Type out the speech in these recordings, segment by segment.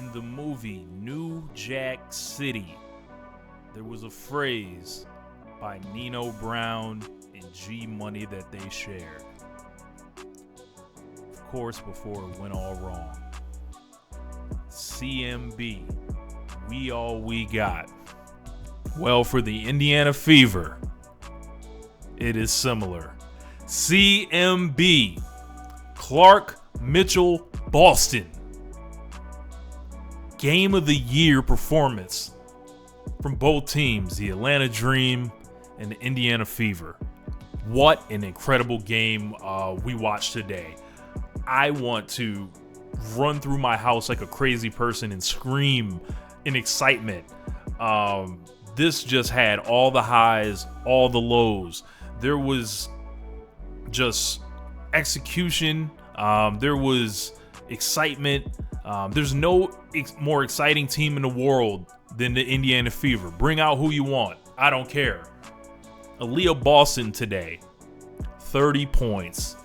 in the movie New Jack City, there was a phrase by Nino Brown and G Money that they shared. Of course, before it went all wrong. CMB, we all we got. Well, for the Indiana Fever, it is similar. CMB, Clark Mitchell, Boston. Game of the year performance from both teams, the Atlanta Dream and the Indiana Fever. What an incredible game we watched today. I want to run through my house like a crazy person and scream in excitement. This just had all the highs, all the lows. There was just execution. There was excitement. There's no more exciting team in the world than the Indiana Fever. Bring out who you want. I don't care. Aliyah Boston today, 30 points,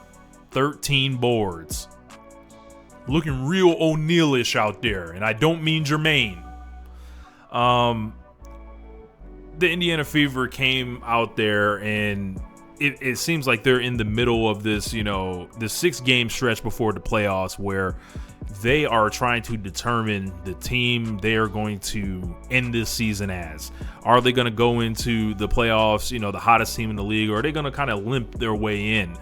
13 boards. Looking real O'Neal-ish out there, and I don't mean Jermaine. The Indiana Fever came out there, and it seems like they're in the middle of this, this 6-game stretch before the playoffs where they are trying to determine the team they are going to end this season as. Are they going to go into the playoffs, the hottest team in the league, or are they going to kind of limp their way in?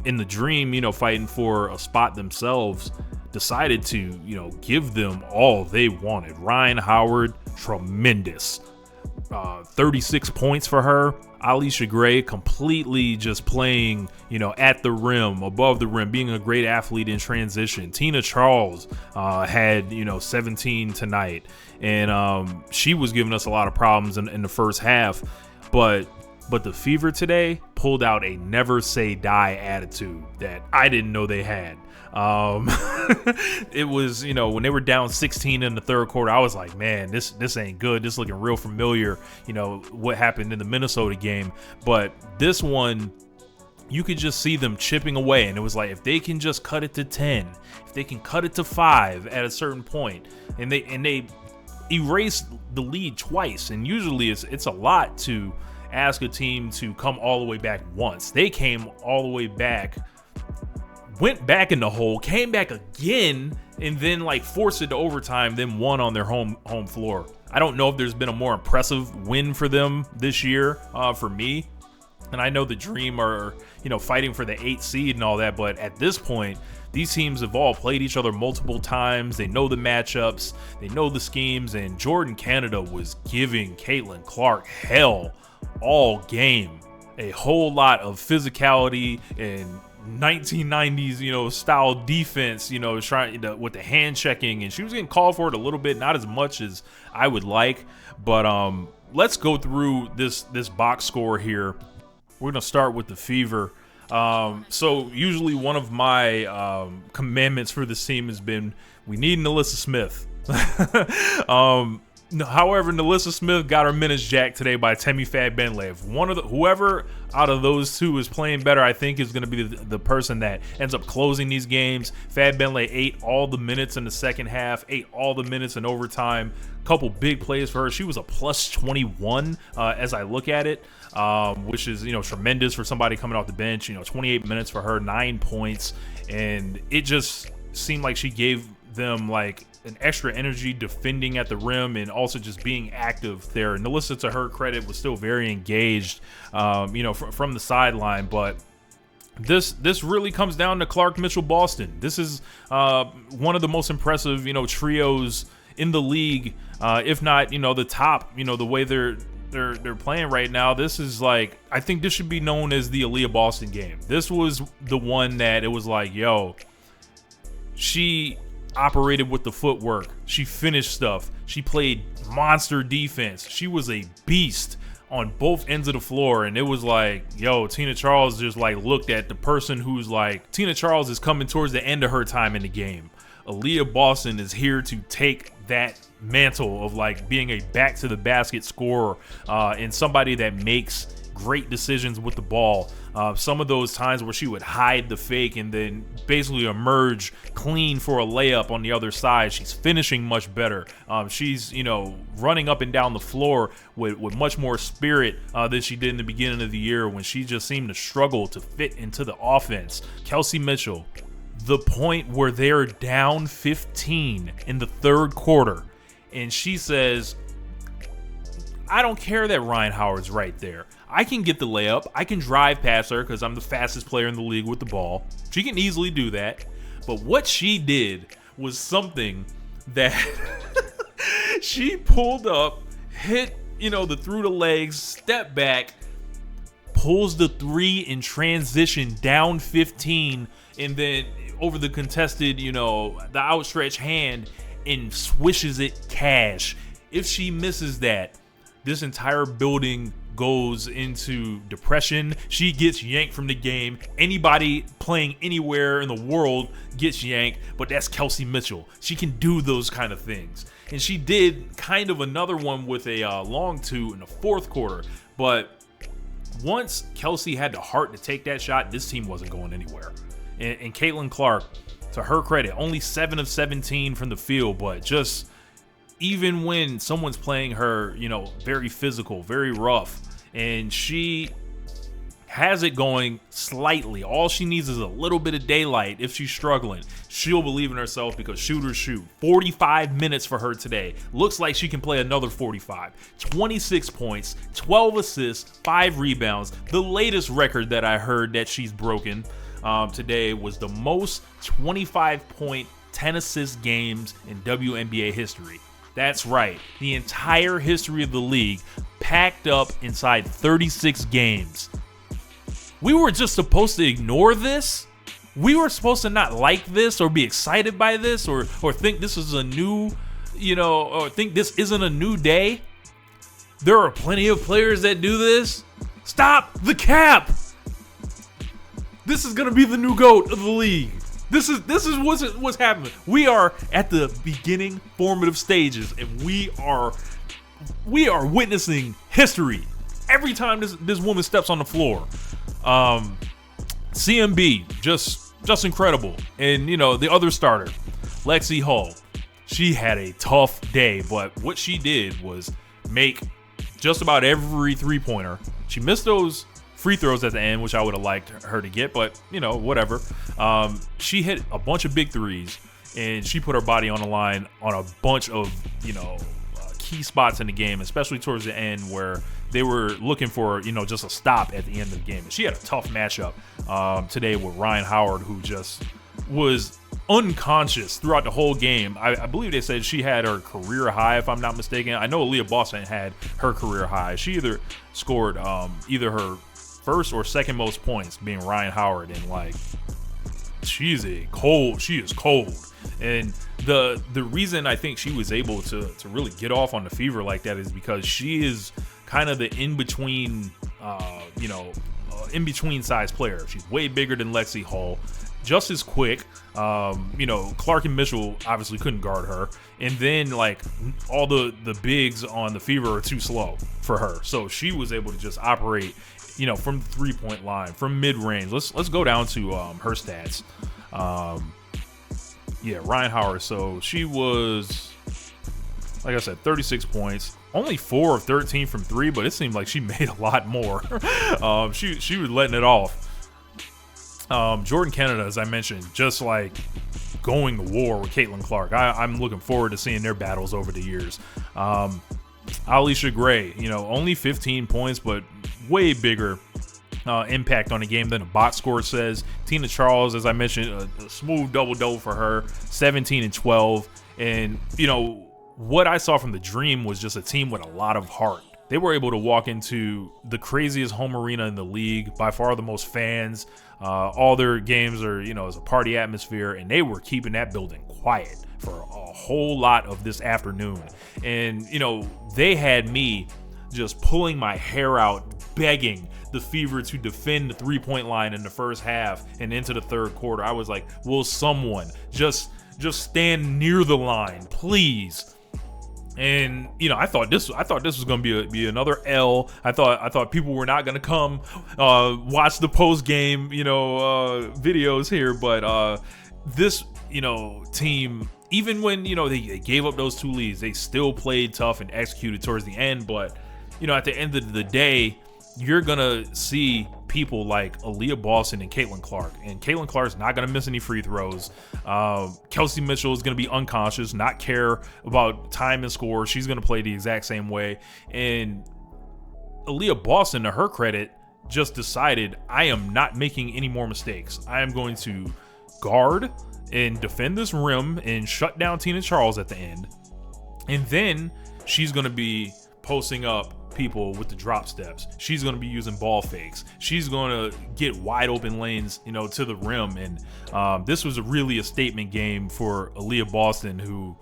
In the Dream, fighting for a spot themselves, decided to, give them all they wanted. Ryan Howard, tremendous. 36 points for her. Alicia Gray completely just playing, at the rim, above the rim, being a great athlete in transition. Tina Charles had, 17 tonight, and she was giving us a lot of problems in the first half. But the Fever today pulled out a never say die attitude that I didn't know they had. It was, when they were down 16 in the third quarter, I was like, man, this ain't good. This looking real familiar, what happened in the Minnesota game. But this one, you could just see them chipping away. And it was like, if they can just cut it to 10, if they can cut it to 5 at a certain point, and they erased the lead twice. And usually it's a lot to ask a team to come all the way back once. They came all the way back, went back in the hole, came back again, and then forced it to overtime, then won on their home floor. I don't know if there's been a more impressive win for them this year, for me. And I know the Dream are, fighting for the 8th seed and all that, but at this point, these teams have all played each other multiple times. They know the matchups, they know the schemes, and Jordan Canada was giving Caitlin Clark hell all game. A whole lot of physicality and 1990s, style defense, trying with the hand checking, and she was getting called for it a little bit, not as much as I would like. But let's go through this box score here. We're gonna start with the Fever. So usually one of my commandments for this team has been we need Nalissa Smith. However, Nalissa Smith got her minutes jacked today by Temi Fad-Benlev. Whoever out of those two is playing better, I think, is going to be the person that ends up closing these games. Fad-Benlev ate all the minutes in the second half, ate all the minutes in overtime. Couple big plays for her. She was a plus 21 as I look at it, which is tremendous for somebody coming off the bench. 28 minutes for her, 9 points, and it just seemed like she gave them an extra energy defending at the rim and also just being active there. And Nalissa, to her credit, was still very engaged, from the sideline. But this really comes down to Clark Mitchell Boston. This is one of the most impressive, trios in the league, if not, the top. The way they're playing right now. This is I think this should be known as the Aliyah Boston game. This was the one that it was she operated with the footwork. She finished stuff. She played monster defense. She was a beast on both ends of the floor. And it was Tina Charles just looked at the person who's Tina Charles is coming towards the end of her time in the game. Aliyah Boston is here to take that mantle of being a back to the basket scorer and somebody that makes great decisions with the ball. Some of those times where she would hide the fake and then basically emerge clean for a layup on the other side. She's finishing much better. She's, running up and down the floor with much more spirit than she did in the beginning of the year when she just seemed to struggle to fit into the offense. Kelsey Mitchell, the point where they're down 15 in the third quarter, and she says, I don't care that Ryan Howard's right there. I can get the layup. I can drive past her because I'm the fastest player in the league with the ball. She can easily do that. But what she did was something that she pulled up, hit, the through the legs, step back, pulls the three in transition down 15, and then over the contested, the outstretched hand, and swishes it cash. If she misses that, this entire building goes into depression. She gets yanked from the game. Anybody playing anywhere in the world gets yanked, but that's Kelsey Mitchell. She can do those kind of things. And she did kind of another one with a long two in the fourth quarter. But once Kelsey had the heart to take that shot, this team wasn't going anywhere. And Caitlin Clark, to her credit, only 7 of 17 from the field, but just even when someone's playing her, very physical, very rough, and she has it going slightly, all she needs is a little bit of daylight. If she's struggling, she'll believe in herself because shooters shoot. 45 minutes for her today. Looks like she can play another 45. 26 points, 12 assists, 5 rebounds. The latest record that I heard that she's broken today was the most 25-point, 10-assist games in WNBA history. That's right. The entire history of the league packed up inside 36 games. We were just supposed to ignore this? We were supposed to not like this or be excited by this or think this is a new, or think this isn't a new day? There are plenty of players that do this. Stop the cap! This is going to be the new GOAT of the league. This is what's happening. We are at the beginning formative stages, and we are witnessing history every time this woman steps on the floor. CMB just incredible, and the other starter, Lexi Hull, she had a tough day, but what she did was make just about every 3-pointer. She missed those free throws at the end, which I would have liked her to get, but whatever. She hit a bunch of big threes, and she put her body on the line on a bunch of key spots in the game, especially towards the end where they were looking for just a stop at the end of the game. And she had a tough matchup today with Ryan Howard, who just was unconscious throughout the whole game. I believe they said she had her career high, if I'm not mistaken. I know Aliyah Boston had her career high. She either scored either her first or second most points, being Ryan Howard, and she is cold. And the reason I think she was able to really get off on the fever like that is because she is kind of the in-between size player. She's way bigger than Lexi Hull, just as quick. Clark and Mitchell obviously couldn't guard her, and then all the bigs on the fever are too slow for her, so she was able to just operate from the 3-point line, from mid-range. Let's go down to her stats. Ryan Howard. So she was, like I said, 36 points, only 4 of 13 from 3, but it seemed like she made a lot more. She was letting it off. Jordan Canada, as I mentioned, just going to war with Caitlin Clark. I'm looking forward to seeing their battles over the years. Aliyah Gray, only 15 points, but way bigger impact on the game than the box score says. Tina Charles, as I mentioned, a smooth double-double for her, 17 and 12. And, what I saw from the Dream was just a team with a lot of heart. They were able to walk into the craziest home arena in the league, by far the most fans. All their games are, it's a party atmosphere, and they were keeping that building quiet for a whole lot of this afternoon. And, they had me just pulling my hair out, begging the Fever to defend the 3-point line in the first half and into the third quarter. I was like, will someone just stand near the line, please? And I thought this was gonna be another L. I thought people were not gonna come watch the post game videos here, but this team, even when they gave up those 2 leads, they still played tough and executed towards the end. But at the end of the day, you're gonna see people like Aliyah Boston and Caitlin Clark, and Caitlin Clark's not gonna miss any free throws. Kelsey Mitchell is gonna be unconscious, not care about time and score. She's gonna play the exact same way. And Aliyah Boston, to her credit, just decided, I am not making any more mistakes. I am going to guard and defend this rim and shut down Tina Charles at the end. And then she's gonna be posting up people with the drop steps. She's going to be using ball fakes. She's going to get wide open lanes, to the rim. And this was really a statement game for Aliyah Boston, who,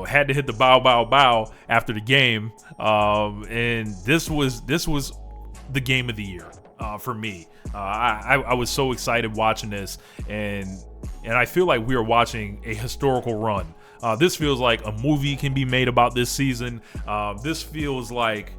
had to hit the bow after the game. And this was the game of the year for me. I was so excited watching this, and I feel like we are watching a historical run. This feels like a movie can be made about this season. This feels like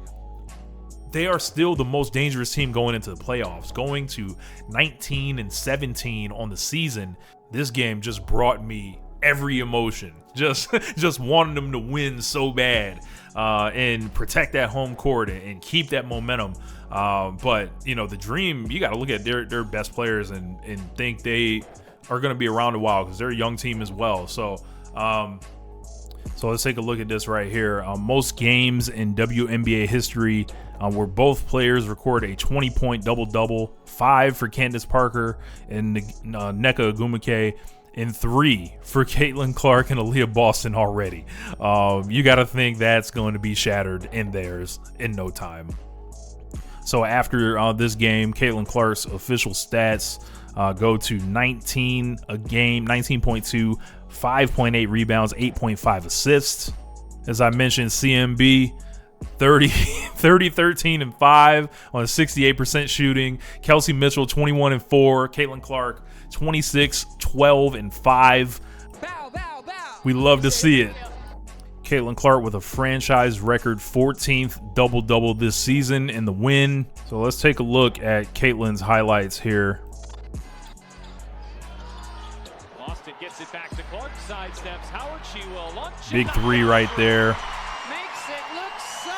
they are still the most dangerous team going into the playoffs, going to 19-17 on the season. This game just brought me every emotion. Just wanted them to win so bad and protect that home court and keep that momentum. But the Dream, you got to look at their best players and think they are going to be around a while, because they're a young team as well. So let's take a look at this right here. Most games in WNBA history where both players record a 20-point double-double, 5 for Candace Parker and Nneka Ogwumike, and 3 for Caitlin Clark and Aliyah Boston already. You got to think that's going to be shattered in theirs in no time. So after this game, Caitlin Clark's official stats go to 19 a game, 19.2, 5.8 rebounds, 8.5 assists. As I mentioned, CMB 30, 13 and 5 on 68% shooting. Kelsey Mitchell 21 and 4. Caitlin Clark 26, 12 and 5. We love to see it. Caitlin Clark with a franchise record 14th double-double this season in the win. So let's take a look at Caitlin's highlights here. Boston gets it back to Clark, sidesteps Howard, she will launch. Big 3 right there. Makes it look so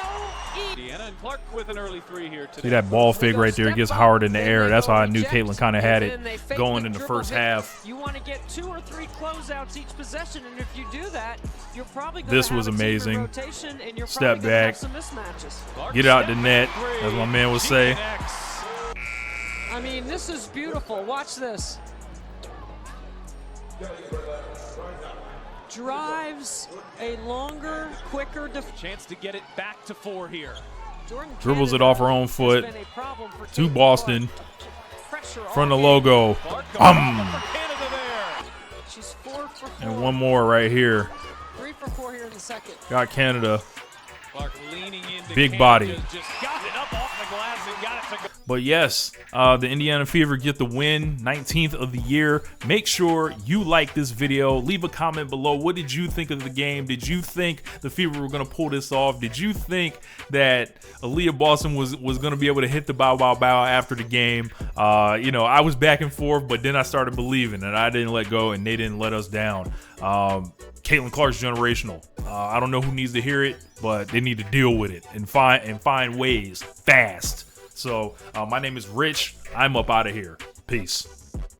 easy. And Clark with an early 3 here today. See that ball fake right there? It gets Howard in the air. That's how I knew Caitlin kind of had it going in the first half. You want to get 2 or 3 closeouts each possession, and if you do that, you're probably going this to was have amazing. Rotation, and you're step back, some mismatches. Get out the net, as my man would say. I mean, this is beautiful. Watch this. Drives a longer, quicker chance to get it back to 4 here. Dribbles it off her own foot to Boston. From the logo. She's 4 for 4. And one more right here. 3 for 4 here in the second. Got Canada. Clark leaning into big body. Just got it up off the glass and got it to go. But yes, the Indiana Fever get the win, 19th of the year. Make sure you like this video. Leave a comment below. What did you think of the game? Did you think the Fever were going to pull this off? Did you think that Aliyah Boston was going to be able to hit the bow after the game? I was back and forth, but then I started believing, and I didn't let go, and they didn't let us down. Caitlin Clark's generational. I don't know who needs to hear it, but they need to deal with it and find ways fast. So my name is Rich. I'm up out of here. Peace.